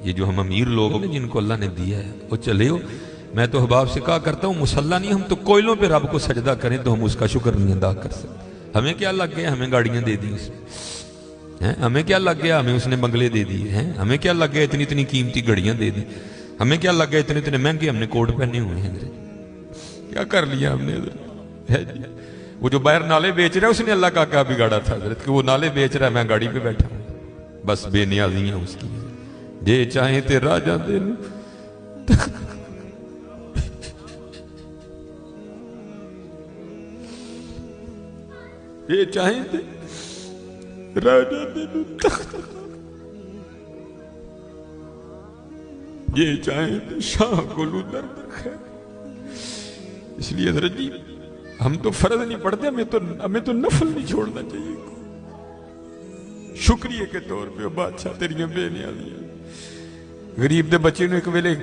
یہ جو ہم امیر لوگ ہیں جن کو اللہ نے دیا ہے وہ چلے ہو. میں تو احباب سے کہا کرتا ہوں مسلح نہیں، ہم تو کوئلوں پہ رب کو سجدہ کریں تو ہم اس کا شکر نہیں ادا کر سکتے. ہمیں کیا لگ گیا، ہمیں گاڑیاں دے دی اس نے، ہمیں کیا لگ گیا، ہمیں اس نے بنگلے دے دیے ہیں، ہمیں کیا لگ گیا اتنی اتنی قیمتی گھڑیاں دے دی، ہمیں کیا لگ گیا اتنے اتنے مہنگے ہم نے کوٹ پہنے ہوئے ہیں. کیا کر لیا ہم نے حضرت؟ وہ جو باہر نالے بیچ رہا ہے اس نے اللہ کا کیا بگاڑا تھا حضرت کہ وہ نالے بیچ رہا ہے، میں گاڑی پہ بیٹھا ہوں. بس بے نیازیاں اس کی، جے چاہیں تے راجہ دے یہ چاہیں تے راجہ دے یہ چاہیں تے شاہ گلو درد خیر. اس لیے حضرت جی ہم تو فرض نہیں پڑھتے، ہمیں تو نفل نہیں چھوڑنا چاہیے. شکریہ کے طور پہ بادشاہ تیریاں بے نیازیاں. غریب دے بچے نے ایک ویلے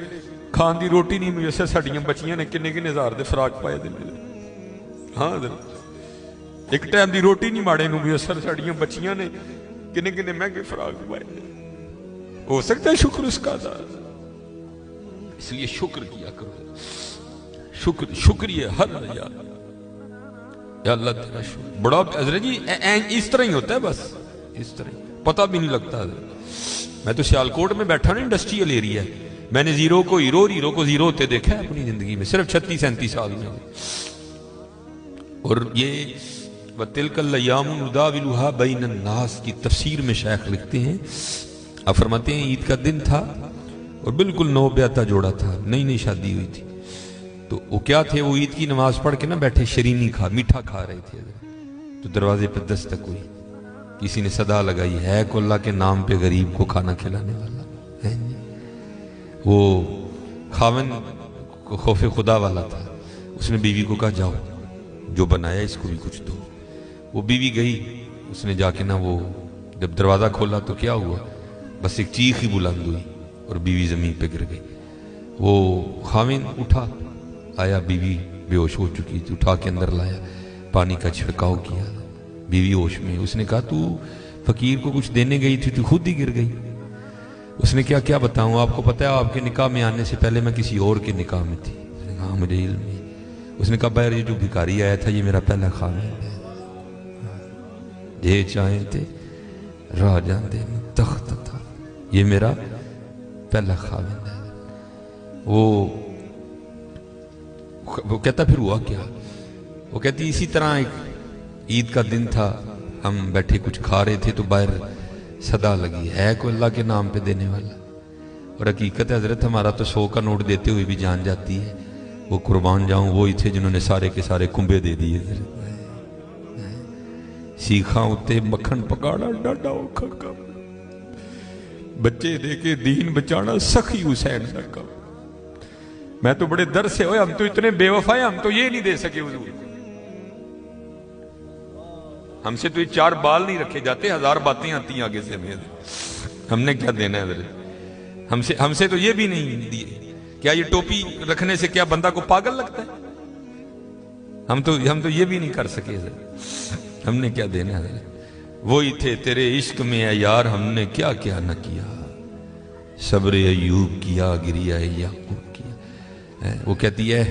کھان دی روٹی نہیں میسر، ساڑیاں بچیاں نے کنے کنے ہزار دے فراق پائے دے. ہاں حضرت ایک ٹائم دی روٹی نہیں ماڑے نو میسر، ساڑیاں بچیاں نے کنے کنے مہنگے فراق پائے دے. ہو سکتا ہے شکر اس کا ادا. اس لیے شکر کیا کرو، شکریہ ہر یاد. یا اللہ تیرا شکر. بڑا حضرت جی اس طرح ہی ہوتا ہے، بس اس طرح پتہ بھی نہیں لگتا. میں تو سیالکوٹ میں بیٹھا نا، انڈسٹریل ایریا ہے، میں نے زیرو کو ہیرو کو زیرو ہوتے دیکھا ہے اپنی زندگی میں صرف 36-37 سال میں. اور یہ وَتِلْكَ الْأَيَّامُ نُدَاوِلُهَا بَيْنَ النَّاسِ کی تفسیر میں شیخ لکھتے ہیں، آپ فرماتے ہیں عید کا دن تھا اور بالکل نو بیاتہ جوڑا تھا، نئی نئی شادی ہوئی تھی. تو وہ کیا تھے، وہ عید کی نماز پڑھ کے نا بیٹھے شرینی میٹھا کھا رہے تھے. تو دروازے پہ دستک ہوئی، کسی نے صدا لگائی، ہے کو اللہ کے نام پہ غریب کو کھانا کھلانے والا ہے. وہ خاوند کو خوف خدا والا تھا، اس نے بیوی کو کہا جاؤ جو بنایا اس کو بھی کچھ دو. وہ بیوی گئی، اس نے جا کے نا وہ جب دروازہ کھولا تو کیا ہوا، بس ایک چیخ ہی بلند ہوئی اور بیوی زمین پہ گر گئی. وہ خاوند اٹھا، آیا، بیوی بے ہوش ہو چکی تھی، اٹھا کے اندر لایا، پانی کا چھڑکاؤ کیا، بیوی ہوش میں. اس نے کہا تو فقیر کو کچھ دینے گئی تھی تو خود ہی گر گئی. اس نے کیا بتاؤں، آپ کو پتہ ہے آپ کے نکاح میں آنے سے پہلے میں کسی اور کے نکاح میں تھی. اس نے کہا مجھے علم ہے. اس نے کہا باہر یہ جو بھکاری آیا تھا یہ میرا پہلا خاوند ہے، یہ چاہیں تھے راجہ دے تخت تھا، یہ میرا پہلا خاوند ہے. وہ کہتا پھر ہوا کیا، وہ کہتی اسی طرح ایک عید کا دن تھا، ہم بیٹھے کچھ کھا رہے تھے تو باہر صدا لگی، ہے کوئی اللہ کے نام پہ دینے والا. اور حقیقت ہے حضرت ہمارا تو 100 کا نوٹ دیتے ہوئے بھی جان جاتی ہے. وہ قربان جاؤں وہی تھے جنہوں نے سارے کے سارے کنبے دے دیے. سیکھاں اتے مکھن پکاڑا ڈاڈا اوکھا کام، بچے دے کے دین بچانا سخی حسین کا کام. میں تو بڑے در سے ہوئے، ہم تو اتنے بے وفا ہیں، ہم تو یہ نہیں دے سکے حضور. ہم سے تو یہ 4 بال نہیں رکھے جاتے، 1000 باتیں آتی ہیں آگے سے. ہم نے کیا دینا ہے حضرت؟ ہم سے تو یہ بھی نہیں دیے. کیا یہ ٹوپی رکھنے سے کیا بندہ کو پاگل لگتا ہے؟ ہم تو یہ بھی نہیں کر سکے حضرت. ہم نے کیا دینا ہے حضرت؟ وہی تھے تیرے عشق میں اے یار، ہم نے کیا کیا نہ کیا، صبر ایوب کیا، گریہ یعقوب کیا. وہ کہتی ہے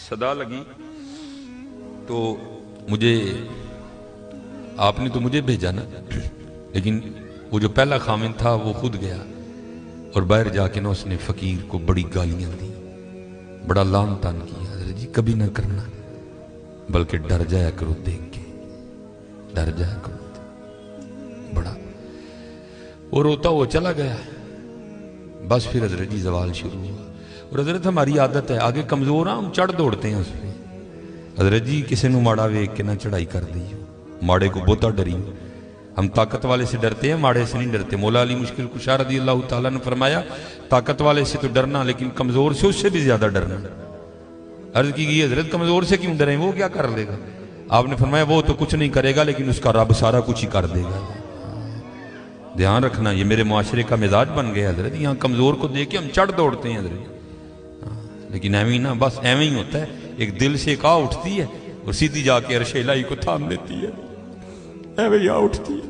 صدا لگی تو مجھے، آپ نے تو مجھے بھیجا نا، لیکن وہ جو پہلا خامن تھا وہ خود گیا اور باہر جا کے نا اس نے فقیر کو بڑی گالیاں دی، بڑا لعن طعن کیا. حضرت جی کبھی نہ کرنا، بلکہ ڈر جایا کرو دیکھ کے، ڈر جایا کرو بڑا. وہ روتا وہ چلا گیا. بس پھر حضرت جی زوال شروع ہوا. اور حضرت ہماری عادت ہے آگے کمزور ہاں ہم چڑھ دوڑتے ہیں اس پہ. حضرت جی کسی نو ماڑا ویک کے نہ چڑھائی کر دی، ماڑے کو بہتا ڈری. ہم طاقت والے سے ڈرتے ہیں، ماڑے سے نہیں ڈرتے. مولا علی مشکل کشا رضی اللہ تعالیٰ نے فرمایا طاقت والے سے تو ڈرنا لیکن کمزور سے اس سے بھی زیادہ ڈرنا. عرض کی گئی حضرت کمزور سے کیوں ڈریں، وہ کیا کر لے گا؟ آپ نے فرمایا وہ تو کچھ نہیں کرے گا لیکن اس کا رب سارا کچھ ہی کر دے گا. دھیان رکھنا، یہ میرے معاشرے کا مزاج بن گیا حضرت. یہاں کمزور کو دیکھ کے ہم چڑھ دوڑتے ہیں حضرت، لیکن ایویں نہ، بس ایویں ہی ہوتا ہے. ایک دل سے ایک اٹھتی ہے اور سیدھی جا کے عرش الہی کو تھام لیتی ہے، ایویں اٹھتی ہے.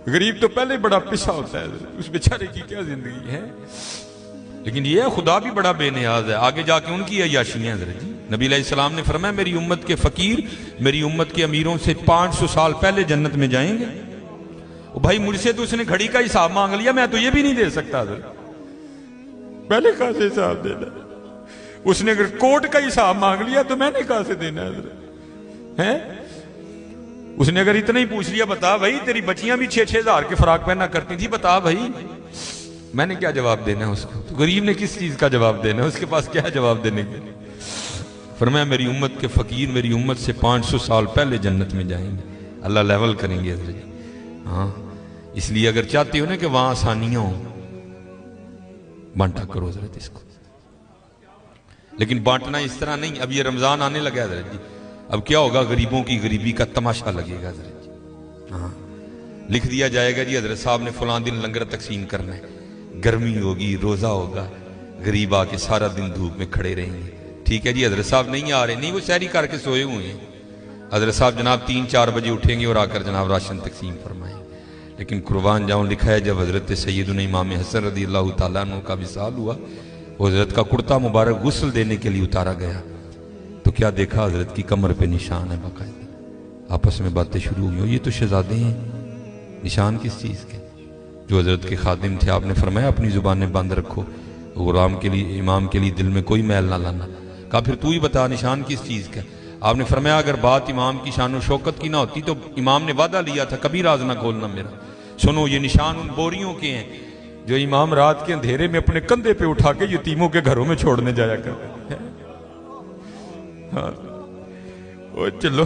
غریب تو پہلے بڑا پسا ہوتا ہے، اس بیچارے کی کیا زندگی ہے. لیکن یہ خدا بھی بڑا بے نیاز ہے. آگے جا کے ان کی عیاشیاں حضرت جی. نبی علیہ السلام نے فرمایا میری امت کے فقیر میری امت کے امیروں سے 500 سال پہلے جنت میں جائیں گے. بھائی مجھ سے تو اس نے گھڑی کا حساب مانگ لیا، میں تو یہ بھی نہیں دے سکتا حضرت. پہلے کہاں سے حساب دینا؟ اس نے اگر کوٹ کا حساب مانگ لیا تو میں نے کہاں سے دینا حضرت ہے؟ اس نے اگر اتنا ہی پوچھ لیا بتا بھائی تیری بچیاں بھی 6-6 ہزار کے فراق پہنا کرتی تھی، بتا بھائی، میں نے کیا جواب دینا ہے اس کو؟ تو غریب نے کس چیز کا جواب دینا ہے؟ اس کے پاس کیا جواب دینے کے؟ فرمایا میری امت کے فقیر میری امت سے 500 سال پہلے جنت میں جائیں گے. اللہ لیول کریں گے حضرت جی. ہاں اس لیے اگر چاہتے ہو نا کہ وہاں آسانیاں ہوں، بانٹا کرو حضرت اس کو. لیکن بانٹنا اس طرح نہیں. اب یہ رمضان آنے لگا حضرت جی، اب کیا ہوگا؟ غریبوں کی غریبی کا تماشا لگے گا حضرت جی. ہاں لکھ دیا جائے گا جی حضرت صاحب نے فلاں دن لنگر تقسیم کرنا ہے، گرمی ہوگی روزہ ہوگا، غریب آ کے سارا دن دھوپ میں کھڑے رہیں گے. ٹھیک ہے جی حضرت صاحب نہیں آ رہے، نہیں وہ سحری کر کے سوئے ہوئے ہیں. حضرت صاحب جناب 3-4 بجے اٹھیں گے اور آ کر جناب راشن تقسیم فرمائیں. لیکن قربان جاؤں لکھا ہے جب حضرت سیدنا امام حسن رضی اللہ تعالیٰ عنہ کا وصال ہوا، وہ حضرت کا کرتا مبارک غسل دینے کے لیے اتارا گیا تو کیا دیکھا؟ حضرت کی کمر پہ نشان ہے باقاعدہ. آپس میں باتیں شروع ہوئی، یہ تو شہزادے ہیں. نشان کس چیز کے؟ جو حضرت کے خادم تھے آپ نے فرمایا اپنی زبانیں بند رکھو، غلام کے لیے امام کے لیے دل میں کوئی میل نہ لانا. کہا پھر تو ہی بتا نشان کس چیز کا؟ آپ نے فرمایا اگر بات امام کی شان و شوکت کی نہ ہوتی تو امام نے وعدہ لیا تھا کبھی راز نہ کھولنا میرا. سنو یہ نشان ان بوریوں کے ہیں جو امام رات کے اندھیرے میں اپنے کندھے پہ اٹھا کے یتیموں کے گھروں میں چھوڑنے جایا کرتے ہیں. ہاں چلو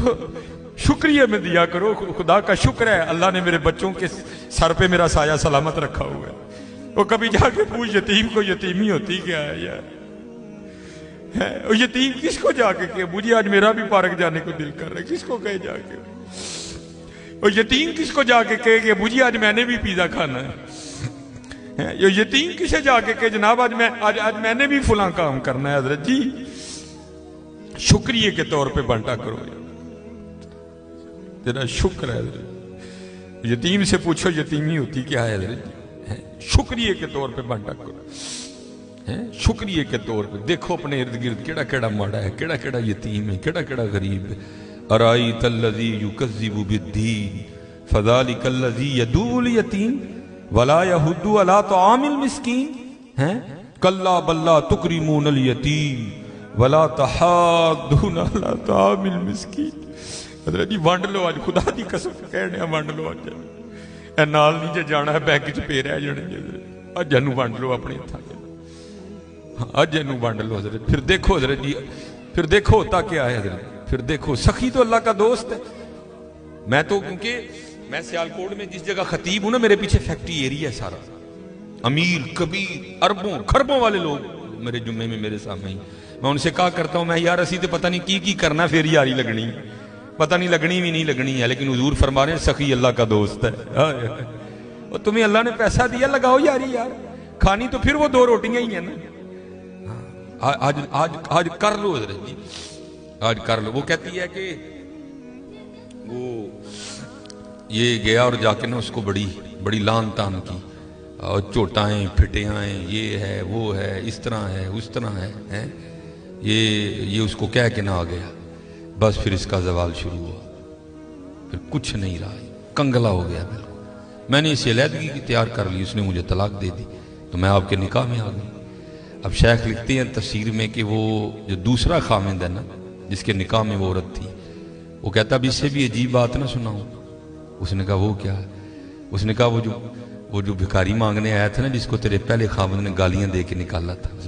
شکریہ میں دیا کرو. خدا کا شکر ہے اللہ نے میرے بچوں کے سر پہ میرا سایہ سلامت رکھا ہوا ہے. وہ کبھی جا کے پوچھ یتیم کو یتیمی ہوتی کیا ہے یار؟ یتیم کس کو جا کے کہ مجھے آج میرا بھی پارک جانے کو دل کر رہا ہے، کس کو کہے جا کے؟ اور یتیم کس کو جا کے کہے کہ مجھے آج میں نے بھی پیزا کھانا ہے؟ یہ یتیم کسے جا کے کہ جناب آج میں نے بھی فلاں کام کرنا ہے؟ حضرت جی شکریہ کے طور پہ بانٹا کرو. تیرا شکر ہے حضرت. یتیم سے پوچھو یتیمی ہوتی کیا ہے حضرت جی. شکریہ کے طور پہ بانٹا کرو. شکریہ کے طور پہ دیکھو اپنے ارد گرد کیڑا کیڑا ماڑا ہے، کیڑا کیڑا یتیم ہے، کیڑا کیڑا غریب ہے. ارائیت الذی یکذب بالدین فذلک الذی یدعو الیتیم ولا یحض علی طعام المسکین کلا بل لا تکرمون الیتیم ولا تحاضون علی طعام المسکین. حضرت جی وانڈ لو، آج خدا دی قسم کہنے وانڈ لو. آج اے نال نہیں جے جانا ہے بینک چ پے رہ جانے جی. اج انو وانڈ لو اپنے ہتھاں دے، اج انو وانڈ لو حضرت. پھر دیکھو حضرت جی، پھر دیکھو ہوتا کیا ہے حضرت. پھر دیکھو سخی تو اللہ کا دوست ہے. میں تو کیونکہ میں سیالکوٹ میں جس جگہ خطیب ہوں نا میرے پیچھے فیکٹری ایریا ہے سارا، امیر کبیر اربوں خربوں والے لوگ میرے جمعے میں میرے سامنے ہی. میں ان سے کہا کرتا ہوں میں یار اسی تو پتہ نہیں کی کرنا پھر یاری لگنی، پتہ نہیں لگنی بھی نہیں لگنی ہے، لیکن حضور فرما رہے ہیں سخی اللہ کا دوست ہے. اور تمہیں اللہ نے پیسہ دیا لگاؤ یاری یار، کھانی تو پھر وہ 2 روٹیاں ہی ہیں نا. آج کر لو حضرت جی، آج کر لو. وہ کہتی ہے کہ وہ یہ گیا اور جا کے نا اس کو بڑی لان تان کی، اور چوٹائیں پھٹیائیں، یہ ہے وہ ہے اس طرح ہے اس طرح ہے. یہ اس کو کہہ کے نہ آ گیا. بس پھر اس کا زوال شروع ہوا، پھر کچھ نہیں رہا، کنگلا ہو گیا بالکل. میں نے اسے علیحدگی کی تیار کر لی، اس نے مجھے طلاق دے دی تو میں آپ کے نکاح میں آ گئی. اب شیخ لکھتے ہیں تفسیر میں کہ وہ جو دوسرا خامند ہے نا جس کے نکاح میں وہ عورت تھی، وہ کہتا اب اس سے بھی عجیب بات نہ سناؤں. اس نے کہا وہ کیا؟ اس نے کہا وہ جو بھکاری مانگنے آیا تھا نا جس کو تیرے پہلے خامند نے گالیاں دے کے نکالا تھا. اس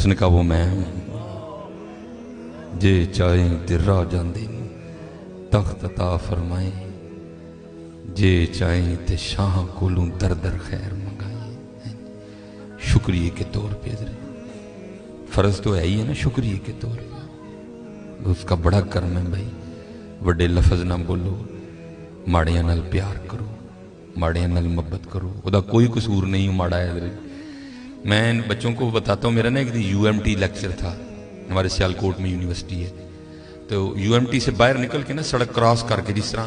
نے کہا وہ میں ہوں. جے چاہیں تے راہ جاندے تخت عطا فرمائیں، جے چاہیں تے شاہ کولوں در در خیر منگائیں. شکریہ کے طور پہ فرض تو ہے ہی ہے نا، شکریہ کے طور پہ اس کا بڑا کرم ہے بھائی. وڈے لفظ نہ بولو، ماڑیاں نال پیار کرو، ماڑیاں نال محبت کرو. وہ کوئی قصور نہیں ماڑا ہے حضرت. میں بچوں کو بتاتا ہوں، میرا نا ایک دن UMT لیکچر تھا، ہمارے سیالکوٹ میں یونیورسٹی ہے، تو UMT سے باہر نکل کے نا سڑک کراس کر کے جس طرح